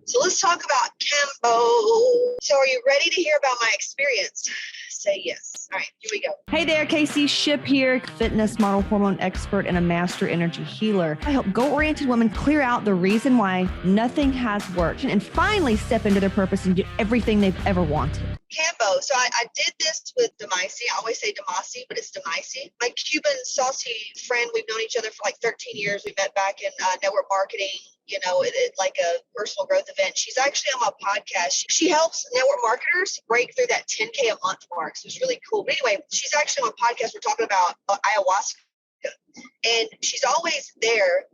So let's talk about Kambo. So are you ready to hear about my experience? Say yes. All right, here we go. Hey there, Casey Ship here, fitness model, hormone expert, and a master energy healer. I help goal-oriented women clear out the reason why nothing has worked and finally step into their purpose and get everything they've ever wanted. Kambo. So I did this with Demasi. I always say Demasi, but it's Demasi. My Cuban saucy friend, we've known each other for like 13 years. We met back in network marketing, like a personal growth event. She's actually on my podcast. She helps network marketers break through that 10K a month mark. So it's really cool. But anyway, she's actually on my podcast. We're talking about ayahuasca. And she's always there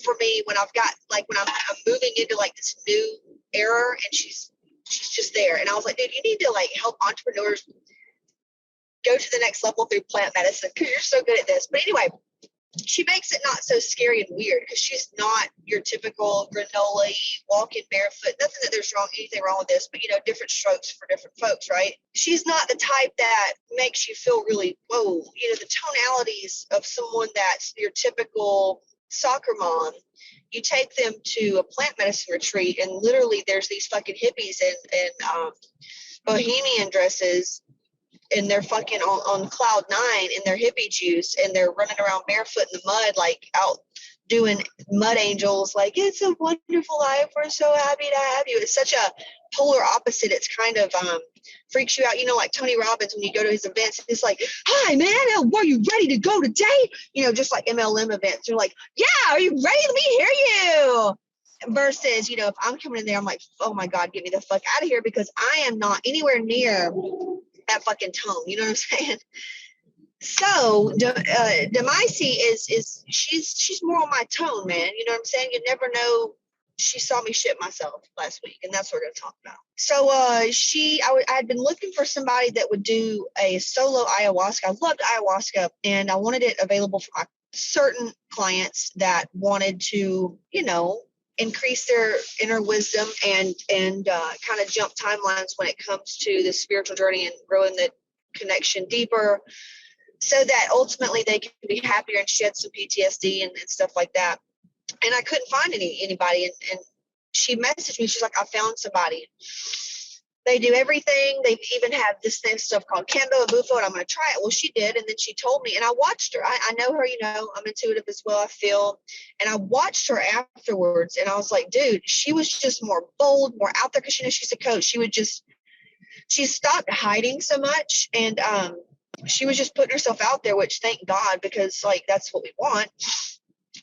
for me when I've got, like, when I'm moving into like this new era, and she's just there. And I was like, dude, you need to like help entrepreneurs go to the next level through plant medicine because you're so good at this. But anyway, she makes it not so scary and weird because she's not your typical granola walking barefoot. Nothing that there's anything wrong with this, but different strokes for different folks, right? She's not the type that makes you feel really, whoa, the tonalities of someone that's your typical soccer mom. You take them to a plant medicine retreat, and literally there's these fucking hippies in bohemian dresses, and they're fucking on cloud nine in their hippie juice, and they're running around barefoot in the mud, like out doing mud angels, like, it's a wonderful life, we're so happy to have you. It's such a polar opposite. It's kind of freaks you out, like Tony Robbins, when you go to his events, it's like, hi man, are you ready to go today? Just like MLM events, you're like, yeah, are you ready? Let me hear you. Versus, if I'm coming in there, I'm like, oh my God, get me the fuck out of here, because I am not anywhere near that fucking tone. You know what I'm saying? So Demasi is she's more on my tone, man. You know what I'm saying? You never know. She saw me shit myself last week, and that's what we're gonna talk about. So I had been looking for somebody that would do a solo ayahuasca. I loved ayahuasca, and I wanted it available for my certain clients that wanted to, increase their inner wisdom and kind of jump timelines when it comes to the spiritual journey and growing the connection deeper, so that ultimately they can be happier and shed some PTSD and stuff like that. And I couldn't find anybody. And she messaged me. She's like, I found somebody. They do everything. They even have this thing stuff called Kambo and Bufo, and I'm going to try it. Well, she did. And then she told me, and I watched her. I know her, I'm intuitive as well, I feel. And I watched her afterwards, and I was like, dude, she was just more bold, more out there, because she's a coach. She stopped hiding so much, and she was just putting herself out there, which thank God, because like that's what we want.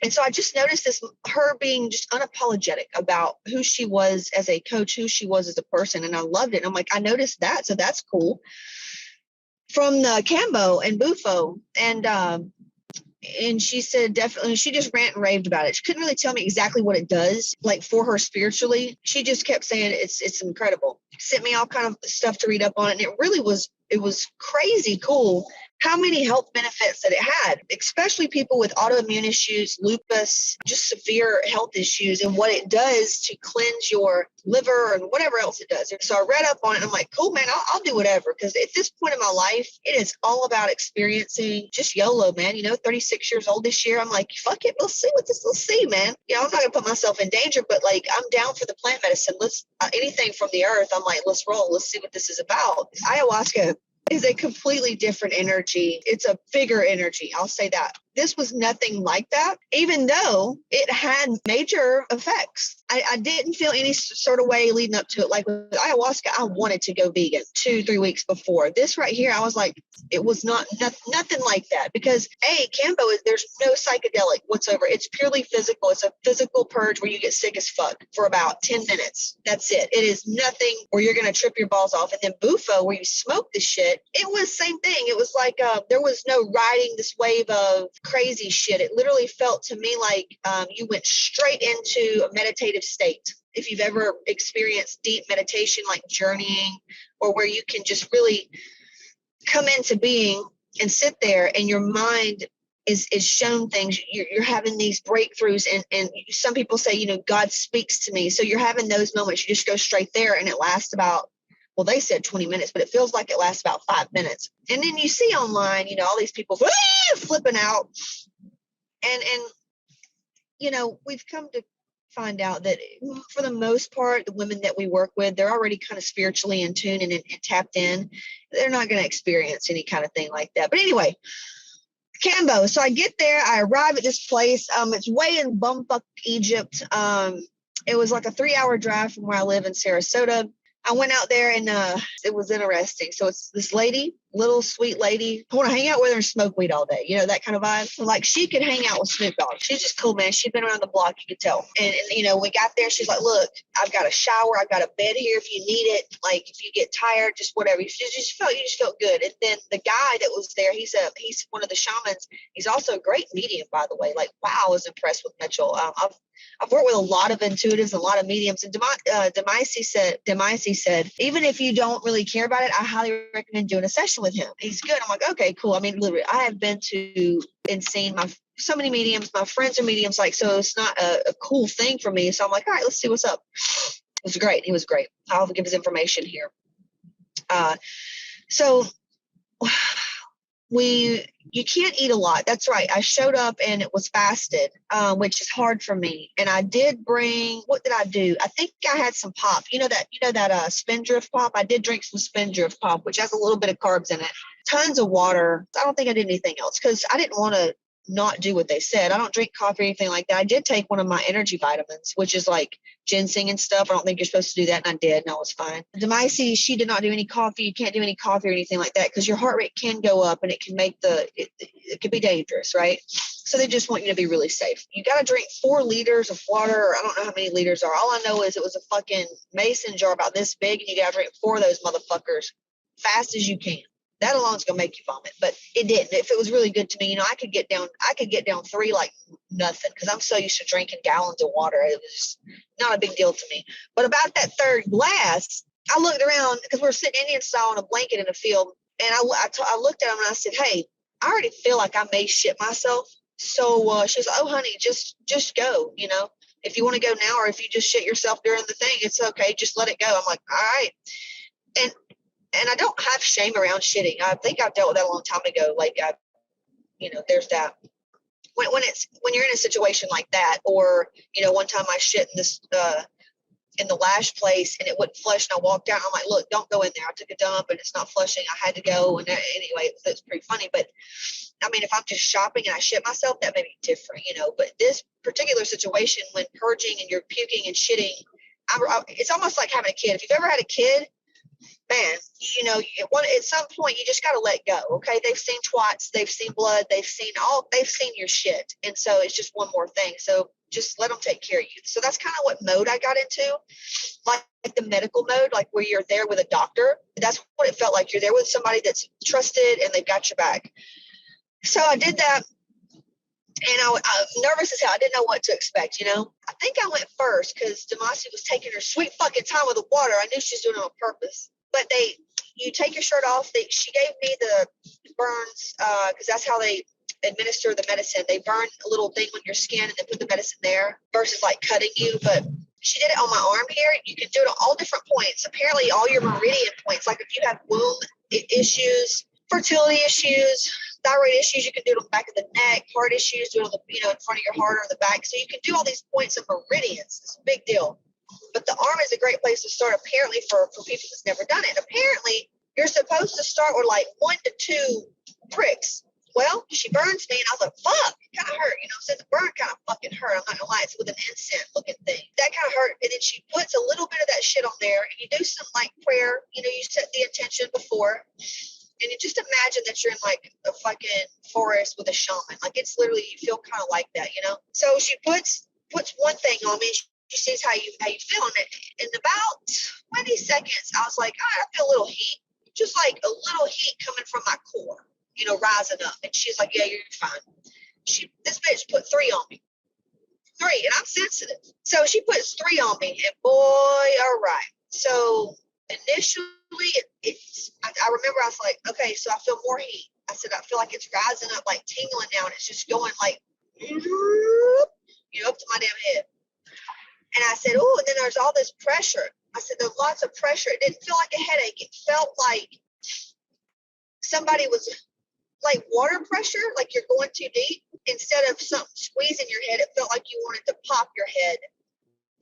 And so I just noticed her being just unapologetic about who she was as a coach, who she was as a person. And I loved it. And I'm like, I noticed that. So that's cool. From the Kambo and Bufo. And she said, definitely, she just rant and raved about it. She couldn't really tell me exactly what it does, like for her spiritually. She just kept saying it's incredible. Sent me all kind of stuff to read up on it. And it really was, crazy cool how many health benefits that it had, especially people with autoimmune issues, lupus, just severe health issues, and what it does to cleanse your liver and whatever else it does. So I read up on it, and I'm like, cool, man, I'll do whatever. Because at this point in my life, it is all about experiencing just YOLO, man. 36 years old this year. I'm like, fuck it. Let's see, man. I'm not going to put myself in danger, but like, I'm down for the plant medicine. Let's anything from the earth. I'm like, let's roll. Let's see what this is about. Ayahuasca is a completely different energy. It's a bigger energy. I'll say that. This was nothing like that, even though it had major effects. I didn't feel any sort of way leading up to it. Like with ayahuasca, I wanted to go vegan 2-3 weeks before. This right here, I was like, it was nothing like that, because Kambo there's no psychedelic whatsoever. It's purely physical. It's a physical purge where you get sick as fuck for about 10 minutes. That's it. It is nothing where you're going to trip your balls off. And then Bufo, where you smoke the shit, it was same thing. It was like there was no riding this wave of crazy shit. It literally felt to me like you went straight into a meditative state. If you've ever experienced deep meditation, like journeying, or where you can just really come into being and sit there, and your mind is shown things. You're having these breakthroughs, and some people say, God speaks to me. So you're having those moments. You just go straight there, and it lasts about, well, they said 20 minutes, but it feels like it lasts about 5 minutes. And then you see online, all these people flipping out. And we've come to find out that for the most part, the women that we work with, they're already kind of spiritually in tune and tapped in. They're not going to experience any kind of thing like that. But anyway, Kambo. So I get there, I arrive at this place. It's way in bumfuck Egypt. It was like a 3-hour drive from where I live in Sarasota. I went out there and it was interesting. So it's this lady, little sweet lady. I want to hang out with her and smoke weed all day. You know, that kind of vibe. So like she could hang out with Snoop Dogg. She's just cool, man. She'd been around the block, you could tell. And you know, we got there. She's like, look, I've got a shower. I've got a bed here if you need it. Like if you get tired, just whatever. You just felt good. And then the guy that was there, he's one of the shamans. He's also a great medium, by the way. Like, wow, I was impressed with Mitchell. I've worked with a lot of intuitives, a lot of mediums, and Demaisi said, even if you don't really care about it, I highly recommend doing a session with him. He's good. I'm like, okay, cool. I mean, literally, I have been to and seen so many mediums. My friends are mediums, like, so it's not a cool thing for me. So I'm like, all right, let's see what's up. It was great. He was great. I'll give his information here. So you can't eat a lot. That's right. I showed up and it was fasted, which is hard for me. And I did bring, what did I do? I think I had some pop. You know that Spindrift pop? I did drink some Spindrift pop, which has a little bit of carbs in it. Tons of water. I don't think I did anything else because I didn't want to not do what they said. I don't drink coffee or anything like that. I did take one of my energy vitamins, which is like ginseng and stuff. I don't think you're supposed to do that, and I did, and I was fine. Demaisi, she did not do any coffee. You can't do any coffee or anything like that because your heart rate can go up and it can make it could be dangerous, right? So they just want you to be really safe. You got to drink 4 liters of water, or I don't know how many liters are. All I know is it was a fucking mason jar about this big, and you got to drink 4 of those motherfuckers fast as you can. That alone is gonna make you vomit, but it didn't. If it was really good to me, you know, I could get down 3 like nothing because I'm so used to drinking gallons of water. It was not a big deal to me. But about that 3rd glass, I looked around because we're sitting Indian style on a blanket in a field, and I looked at him and I said, "Hey, I already feel like I may shit myself." So she was like, "Oh, honey, just go. You know, if you want to go now, or if you just shit yourself during the thing, it's okay. Just let it go." I'm like, "All right," and I don't have shame around shitting. I think I've dealt with that a long time ago. Like, there's that. When you're in a situation like that, or, you know, one time I shit in the lash place and it wouldn't flush and I walked out. I'm like, look, don't go in there. I took a dump and it's not flushing. I had to go. And anyway, it's pretty funny. But I mean, if I'm just shopping and I shit myself, that may be different, you know. But this particular situation, when purging and you're puking and shitting, it's almost like having a kid. If you've ever had a kid, man, you know, at some point you just got to let go. Okay, they've seen twats, they've seen blood, they've seen your shit, and so it's just one more thing. So just let them take care of you. So that's kind of what mode I got into, like the medical mode, like where you're there with a doctor. That's what it felt like. You're there with somebody that's trusted and they've got your back. So I did that, and I was nervous as hell. I didn't know what to expect, you know. I think I went first because Demaisi was taking her sweet fucking time with the water. I knew she was doing it on purpose. But you take your shirt off. She gave me the burns because that's how they administer the medicine. They burn a little thing on your skin and then put the medicine there versus like cutting you. But she did it on my arm here. You can do it on all different points. Apparently, all your meridian points. Like if you have womb issues, fertility issues, thyroid issues, you can do it on the back of the neck. Heart issues, do it on the in front of your heart or the back. So you can do all these points of meridians. It's a big deal. But the arm is a great place to start, apparently, for people that's never done it. Apparently, you're supposed to start with like 1 to 2 pricks. Well, she burns me, and I was like, fuck, it kind of hurt. You know, so the burn kind of fucking hurt. I'm not going to lie. It's with an incense looking thing. That kind of hurt. And then she puts a little bit of that shit on there, and you do some like prayer. You know, you set the intention before. And you just imagine that you're in like a fucking forest with a shaman. Like it's literally, you feel kind of like that, you know? So she puts one thing on me. She sees how you feel, and in about 20 seconds, I was like, I feel a little heat, just like a little heat coming from my core, you know, rising up. And she's like, yeah, you're fine. This bitch put 3 on me, 3, and I'm sensitive. So she puts 3 on me, and boy, all right. So initially, I remember I was like, okay, so I feel more heat. I said, I feel like it's rising up, like tingling now, and it's just going like, up to my damn head. And I said, oh, and then there's all this pressure. I said, there's lots of pressure. It didn't feel like a headache. It felt like somebody was like water pressure, like you're going too deep. Instead of something squeezing your head, it felt like you wanted to pop your head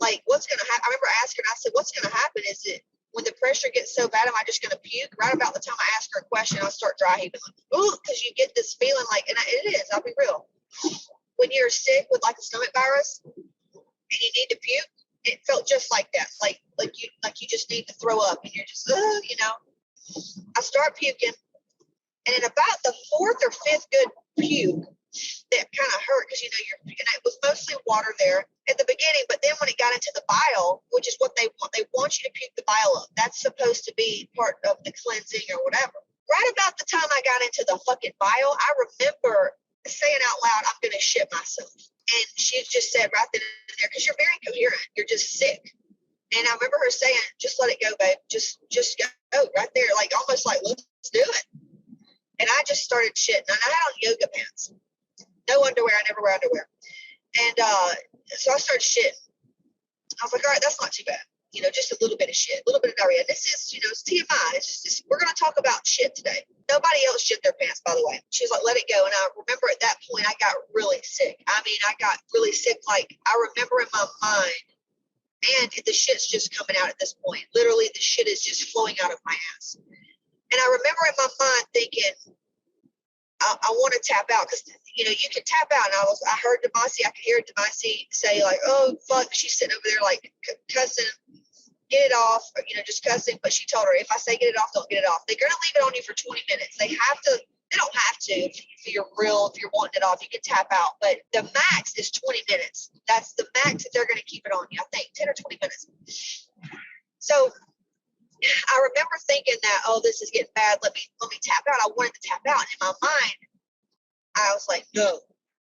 like, what's going to happen? I remember asking her, I said, what's going to happen? Is it when the pressure gets so bad, am I just going to puke? Right about the time I ask her a question, I start dry heaving. Like, ooh, because you get this feeling like, and it is, I'll be real. When you're sick with like a stomach virus and you need to puke, it felt just like that. Like you just need to throw up and you're just, you know. I start puking, and in about the fourth or fifth good puke, that kind of hurt because, you know, and it was mostly water there at the beginning, but then when it got into the bile, which is what they want you to puke the bile up. That's supposed to be part of the cleansing or whatever. Right about the time I got into the fucking bile, I remember saying out loud, I'm going to shit myself. And she just said right then and there, because you're very coherent, you're just sick. And I remember her saying, just let it go, babe. Just go right there. Like, almost like, let's do it. And I just started shitting. And I had on yoga pants. No underwear. I never wear underwear. And so I started shitting. I was like, all right, that's not too bad. You know, just a little bit of shit, a little bit of diarrhea. This is, you know, it's TMI. It's just, we're going to talk about shit today. Nobody else shit their pants, by the way. She was like, let it go. And I remember at that point, I got really sick. I mean, I got really sick. Like, I remember in my mind, and the shit's just coming out at this point. Literally, the shit is just flowing out of my ass. And I remember in my mind thinking, I want to tap out because, you know, you can tap out. And I heard Demasi, I could hear Demasi say like, oh, fuck. She's sitting over there like cussing, get it off, or, you know, just cussing. But she told her, if I say get it off, don't get it off. They're going to leave it on you for 20 minutes. They don't have to. If you're wanting it off, you can tap out. But the max is 20 minutes. That's the max that they're going to keep it on you. I think 10 or 20 minutes. So I remember thinking that, oh, this is getting bad. Let me tap out. I wanted to tap out. And in my mind, I was like, no,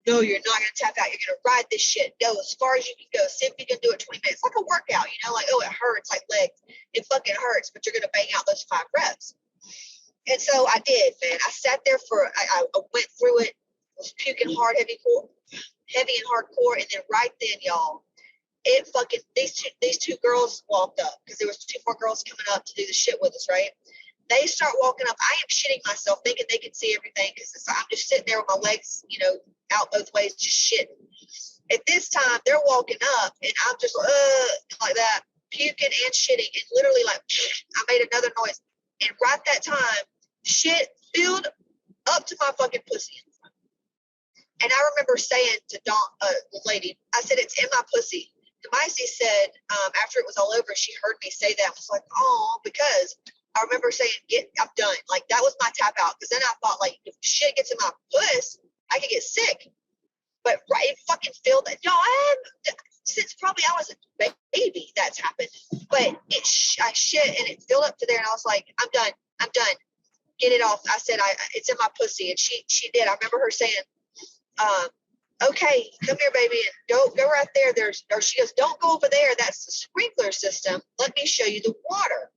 you're not going to tap out. You're going to ride this shit. Go as far as you can go. See if you can do it 20 minutes. Like a workout, you know, like, oh, it hurts, like legs. It fucking hurts, but you're going to bang out those 5 reps. And so I did, man. I sat there I went through it, was puking hard, heavy and hardcore. And then right then, y'all, it fucking, these two girls walked up because there was 2 more girls coming up to do the shit with us, right? They start walking up. I am shitting myself, thinking they can see everything because I'm just sitting there with my legs, you know, out both ways, just shitting. At this time, they're walking up, and I'm just like that, puking and shitting, and literally like I made another noise. And right that time, shit filled up to my fucking pussy. And I remember saying to the lady, I said, it's in my pussy. Demasi said, after it was all over, she heard me say that. I was like, oh, because I remember saying, I'm done. Like, that was my tap out. Because then I thought, like, if shit gets in my puss, I could get sick. But it fucking filled that. Y'all, since probably I was a baby, that's happened. But I shit, and it filled up to there. And I was like, I'm done. Get it off. I said, it's in my pussy. And she did. I remember her saying, okay, come here, baby, and go right there. She goes, don't go over there. That's the sprinkler system. Let me show you the water.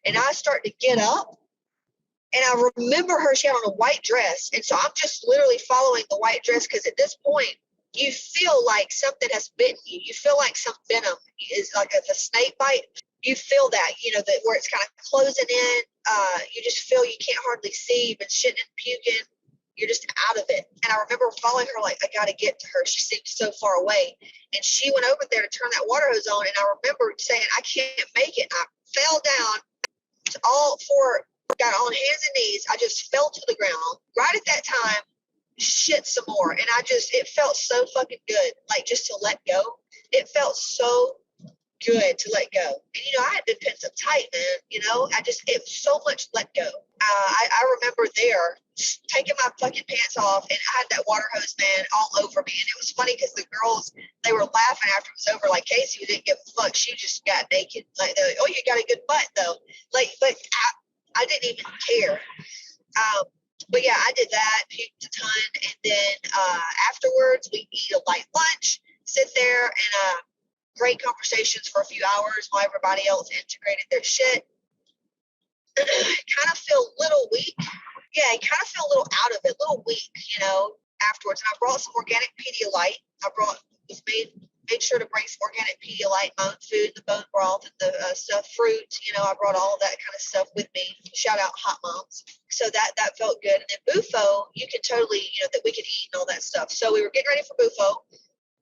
And I start to get up, and I remember her, she had on a white dress. And so I'm just literally following the white dress because at this point, you feel like something has bitten you. You feel like some venom is like a snake bite. You feel that, you know, that where it's kind of closing in. You just feel you can't hardly see. You've been shitting and puking. You're just out of it. And I remember following her like, I got to get to her. She seemed so far away. And she went over there to turn that water hose on. And I remember saying, I can't make it. And I fell down. All 4 got on hands and knees. I just fell to the ground. Right at that time, shit some more. And it felt so fucking good. Like, just to let go. It felt so good to let go. And, you know, I had been pent up tight, man. You know, it was so much let go. I remember there taking my fucking pants off, and I had that water hose, man, all over me. And it was funny because the girls, they were laughing after it was over. Like, Casey, who didn't give a fuck, she just got naked. Like, they're like, oh, you got a good butt, though. Like, but I didn't even care. But yeah, I did that, puked a ton. And then afterwards, we eat a light lunch, sit there, and great conversations for a few hours while everybody else integrated their shit. Kind of feel a little weak. Yeah, I kind of feel a little out of it, a little weak, you know, afterwards. And I brought some organic Pedialyte. Made sure to bring some organic Pedialyte, my own food, the bone broth, and the stuff, fruit. You know, I brought all of that kind of stuff with me. Shout out Hotmomz. So that felt good. And then Bufo, you can totally, you know, that we could eat and all that stuff. So we were getting ready for Bufo.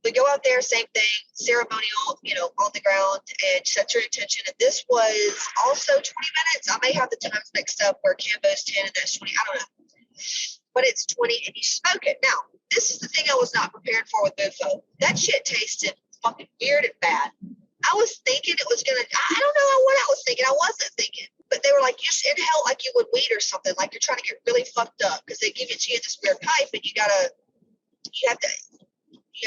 We go out there, same thing, ceremonial, you know, on the ground, and set your intention. And this was also 20 minutes. I may have the times mixed up where Kambo's 10 and that's 20. I don't know. But it's 20 and you smoke it. Now, this is the thing I was not prepared for with Bufo. That shit tasted fucking weird and bad. I was thinking it was going to, I don't know what I was thinking. I wasn't thinking. But they were like, you should inhale like you would weed or something. Like you're trying to get really fucked up because they give it to you in this weird pipe and you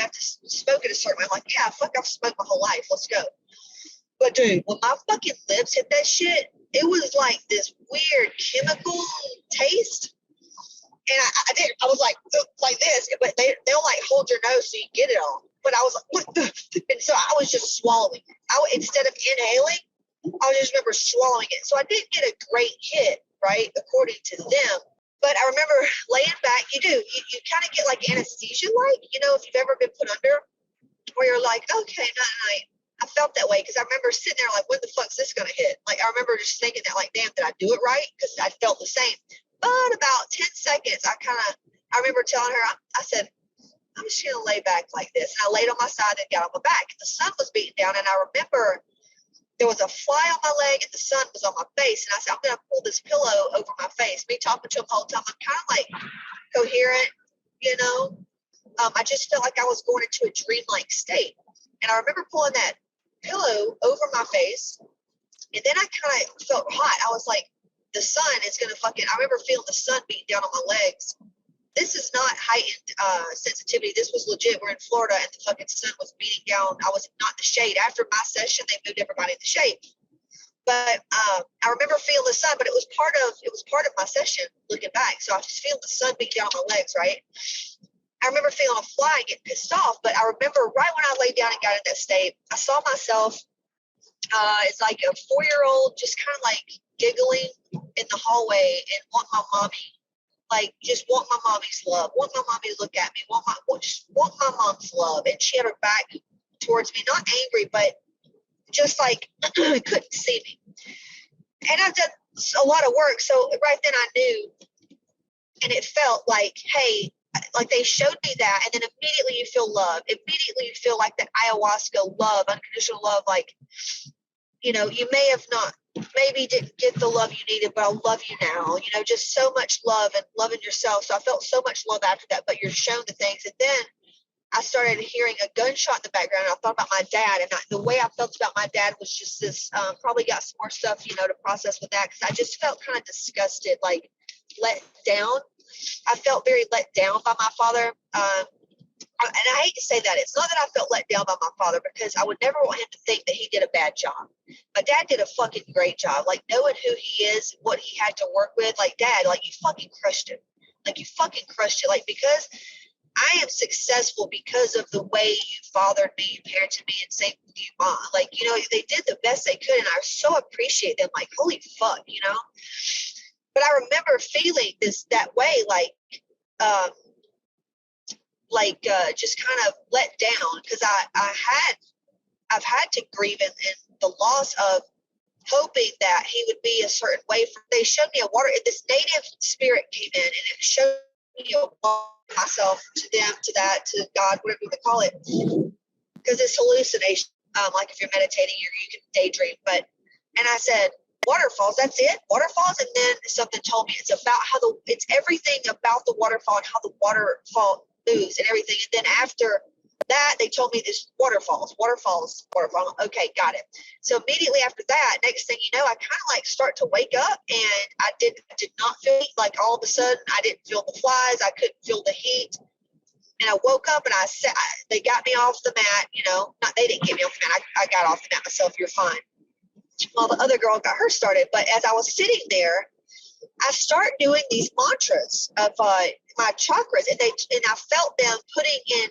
have to smoke it a certain way. I'm like, yeah, fuck, I've smoked my whole life. Let's go. But dude, when my fucking lips hit that shit, it was like this weird chemical taste. And I was like this, but they'll like hold your nose so you get it all. But I was like, what the? And so I was just swallowing it. Instead of inhaling, I just remember swallowing it. So I didn't get a great hit, right, according to them. But I remember laying back, you kind of get like anesthesia, like, you know, if you've ever been put under, where you're like, okay, night. I felt that way because I remember sitting there like, when the fuck's this going to hit? Like, I remember just thinking that, like, damn, did I do it right? Because I felt the same. But about 10 seconds, I remember telling her, I said, I'm just going to lay back like this. And I laid on my side and got on my back. The sun was beating down. And I remember there was a fly on my leg and the sun was on my face. And I said, I'm going to pull this pillow over my face. Me talking to him the whole time. I'm kind of like coherent, you know. I just felt like I was going into a dreamlike state. And I remember pulling that pillow over my face. And then I kind of felt hot. I was like, the sun is going to fucking, I remember feeling the sun beating down on my legs. This is not heightened sensitivity. This was legit. We're in Florida and the fucking sun was beating down. I was not in the shade. After my session, they moved everybody in the shade. But I remember feeling the sun, but it was part of my session looking back. So I was just feeling the sun beating down on my legs, right? I remember feeling a fly and getting pissed off. But I remember right when I laid down and got in that state, I saw myself as like a 4-year-old just kind of like giggling in the hallway and want my mommy. Like, just want my mommy's love, want my mommy to look at me, just want my mom's love. And she had her back towards me, not angry, but just like couldn't see me. And I've done a lot of work. So right then I knew, and it felt like, hey, like they showed me that. And then immediately you feel love. Immediately you feel like that ayahuasca love, unconditional love. Like, you know, you may have not, maybe didn't get the love you needed, but I love you now, you know, just so much love and loving yourself. So I felt so much love after that, but you're shown the things. And then I started hearing a gunshot in the background. And I thought about my dad, and the way I felt about my dad was just this, probably got some more stuff, you know, to process with that. Cause I just felt kind of disgusted, like let down. I felt very let down by my father. And I hate to say that. It's not that I felt let down by my father, because I would never want him to think that he did a bad job. My dad did a fucking great job. Like, knowing who he is, what he had to work with. Like, Dad, like, you fucking crushed it. Like, you fucking crushed it. Like, because I am successful because of the way you fathered me, you parented me, and same with you, Mom. Like, you know, they did the best they could, and I so appreciate them. Like, holy fuck, you know? But I remember feeling that way, just kind of let down, because I've had to grieve in the loss of hoping that he would be a certain way. They showed me a water, this native spirit came in, and it showed me myself to them, to that, to God, whatever you want to call it, because it's hallucination. Like if you're meditating, you can daydream. And I said, waterfalls, that's it, waterfalls. And then something told me it's about it's everything about the waterfall and how the waterfall moves and everything. And then after that, they told me this waterfalls. Okay, got it. So immediately after that, next thing you know, I kind of like start to wake up, and I did not feel heat. Like, all of a sudden, I didn't feel the flies. I couldn't feel the heat. And I woke up, and they got me off the mat, you know, they didn't get me off the mat. I got off the mat myself. You're fine. Well, the other girl got her started. But as I was sitting there, I start doing these mantras of my chakras, and I felt them putting in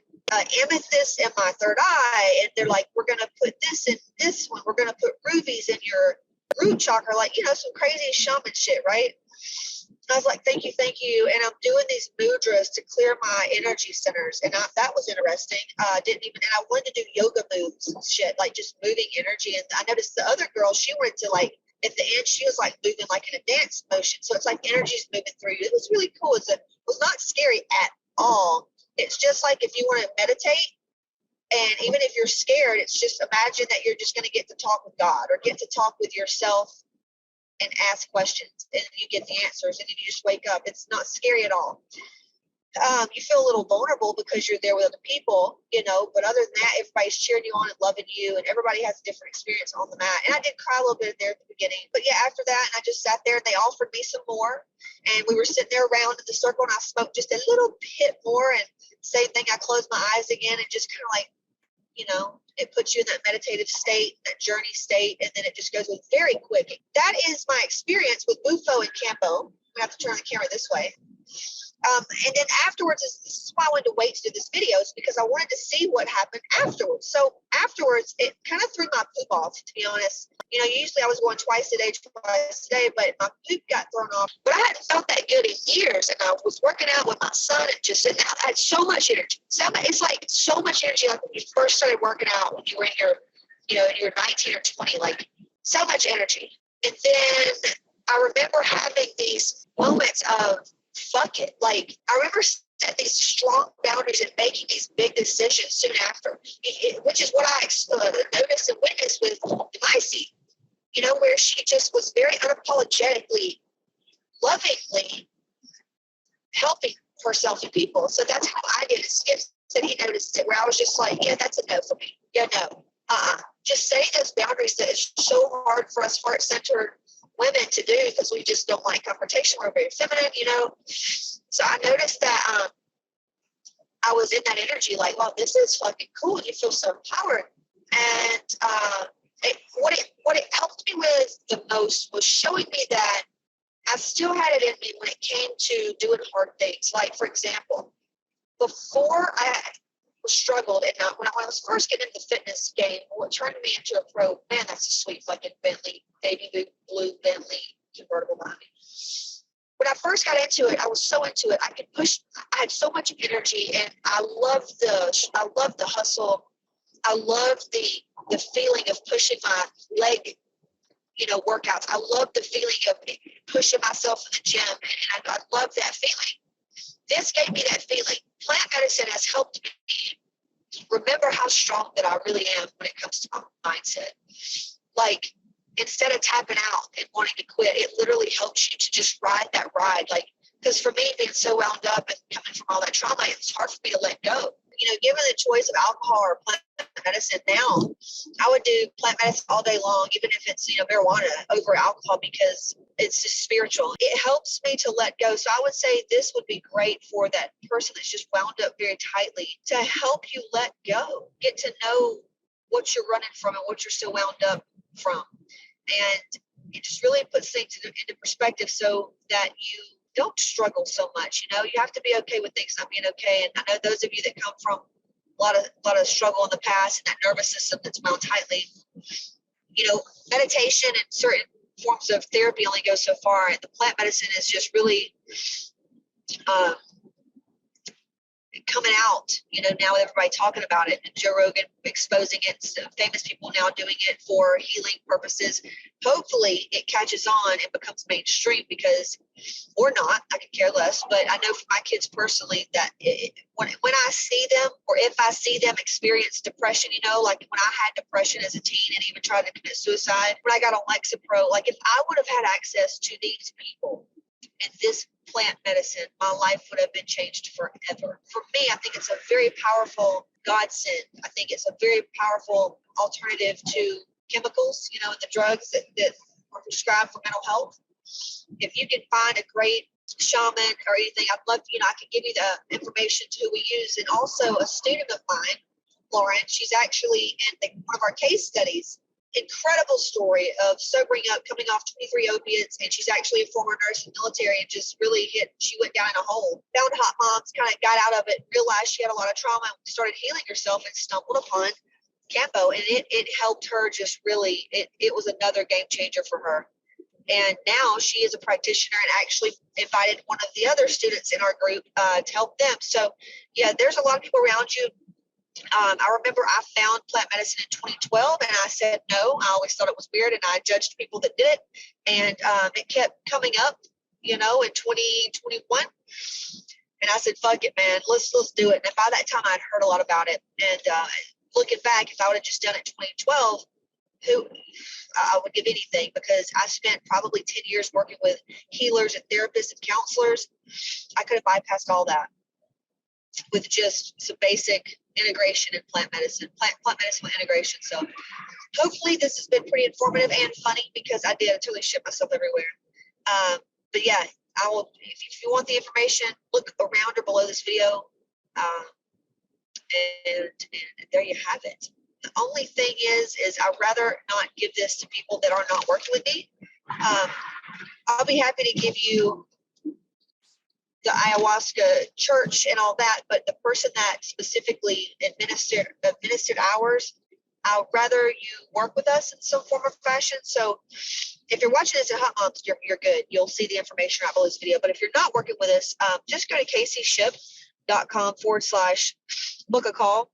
amethyst in my third eye, and they're like, we're gonna put this in this one, we're gonna put rubies in your root chakra, like, you know, some crazy shaman shit, right? I was like, thank you, and I'm doing these mudras to clear my energy centers, and that was interesting. I wanted to do yoga moves and shit, like just moving energy. And I noticed the other girl, she went to, like, at the end, she was like moving like in a dance motion, so it's like energy's moving through you. It was really cool. It was not scary at all. It's just like if you want to meditate And even if you're scared, it's just imagine that you're just going to get to talk with God or get to talk with yourself and ask questions, and you get the answers, and then you just wake up. It's not scary at all. You feel a little vulnerable because you're there with other people, but other than that, everybody's cheering you on and loving you, and everybody has a different experience on the mat. And I did cry a little bit there at the beginning, but yeah, after that, and I just sat there and they offered me some more, and we were sitting there around in the circle, and I smoked just a little bit more, and same thing, I closed my eyes again and just kind of like, it puts you in that meditative state, that journey state, and then it just goes very quick. That is my experience with Bufo and Kambo. We have to turn the camera this way. And then afterwards, this is why I wanted to wait to do this video, is because I wanted to see what happened afterwards. So afterwards, it kind of threw my poop off, to be honest. Usually I was going twice a day, but my poop got thrown off. But I hadn't felt that good in years, and I was working out with my son and just sitting out. I had so much energy. It's like so much energy, like when you first started working out, when you were in your, in your 19 or 20, like so much energy. And then I remember having these moments of, fuck it. Like, I remember setting these strong boundaries and making these big decisions soon after, which is what I noticed and witnessed with Maisie, where she just was very unapologetically, lovingly helping herself and people. So that's how I did it. Skip said he noticed it, where I was just like, yeah, that's a no for me. Yeah, no. Just setting those boundaries that is so hard for us heart-centered women to do, because we just don't like confrontation. We're very feminine, So I noticed that I was in that energy, like, wow, this is fucking cool. You feel so empowered. And what it helped me with the most was showing me that I still had it in me when it came to doing hard things. Like, for example, before I struggled, and when I was first getting into the fitness game, what turned me into a pro, man, that's a sweet fucking Bentley, baby blue Bentley convertible behind me. When I first got into it, I was so into it. I could push. I had so much energy, and I loved the hustle. I loved the feeling of pushing my leg, workouts. I loved the feeling of pushing myself in the gym, and I loved that feeling. This gave me that feeling. Plant medicine has helped me remember how strong that I really am when it comes to my mindset. Like, instead of tapping out and wanting to quit, it literally helps you to just ride that ride. Like, because for me, being so wound up and coming from all that trauma, it's hard for me to let go. Given the choice of alcohol or plant medicine now, I would do plant medicine all day long, even if it's, marijuana over alcohol, because it's just spiritual. It helps me to let go. So I would say this would be great for that person that's just wound up very tightly, to help you let go, get to know what you're running from and what you're still wound up from. And it just really puts things into perspective so that you don't struggle so much. You have to be okay with things not being okay. And I know those of you that come from a lot of struggle in the past, and that nervous system that's wound tightly, meditation and certain forms of therapy only go so far. And the plant medicine is just really coming out, now with everybody talking about it, and Joe Rogan exposing it, famous people now doing it for healing purposes. Hopefully it catches on and becomes mainstream, because, or not, I could care less, but I know for my kids personally that when I see them, or if I see them experience depression, like when I had depression as a teen and even tried to commit suicide, when I got on Lexapro, like if I would have had access to these people and this plant medicine, my life would have been changed forever. For me, I think it's a very powerful godsend. I think it's a very powerful alternative to chemicals, and the drugs that are prescribed for mental health. If you can find a great shaman or anything, I'd love, I can give you the information to who we use. And also a student of mine, Lauren, she's actually in one of our case studies. Incredible story of sobering up, coming off 23 opiates, and she's actually a former nurse in the military, and just really she went down a hole. Found Hotmomz, kind of got out of it, realized she had a lot of trauma, and started healing herself, and stumbled upon Kambo, and it helped her just really, it was another game changer for her. And now she is a practitioner, and actually invited one of the other students in our group to help them. So yeah, there's a lot of people around you. I remember I found plant medicine in 2012, and I said no. I always thought it was weird, and I judged people that did it. And it kept coming up, in 2021. And I said, fuck it, man, let's do it. And by that time, I'd heard a lot about it. And looking back, if I would have just done it 2012, I would give anything, because I spent probably 10 years working with healers and therapists and counselors. I could have bypassed all that with just some basic integration in plant medicine with integration. So hopefully this has been pretty informative and funny, because I totally shit myself everywhere. But yeah, I will, if you want the information, look around or below this video. And there you have it. The only thing is I'd rather not give this to people that are not working with me. I'll be happy to give you the ayahuasca church and all that, but the person that specifically administered ours, I'd rather you work with us in some form or fashion. So if you're watching this at Hotmomz, you're good. You'll see the information right below this video. But if you're not working with us, just go to kcship.com/book a call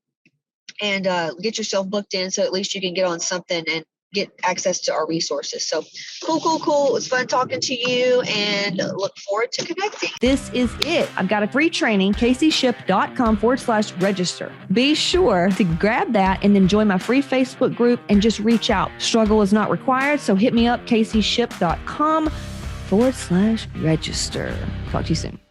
and get yourself booked in, so at least you can get on something and get access to our resources. So cool. It was fun talking to you, and look forward to connecting. This is it. I've got a free training, kcship.com/register. Be sure to grab that and then join my free Facebook group and just reach out. Struggle is not required. So hit me up, kcship.com/register. Talk to you soon.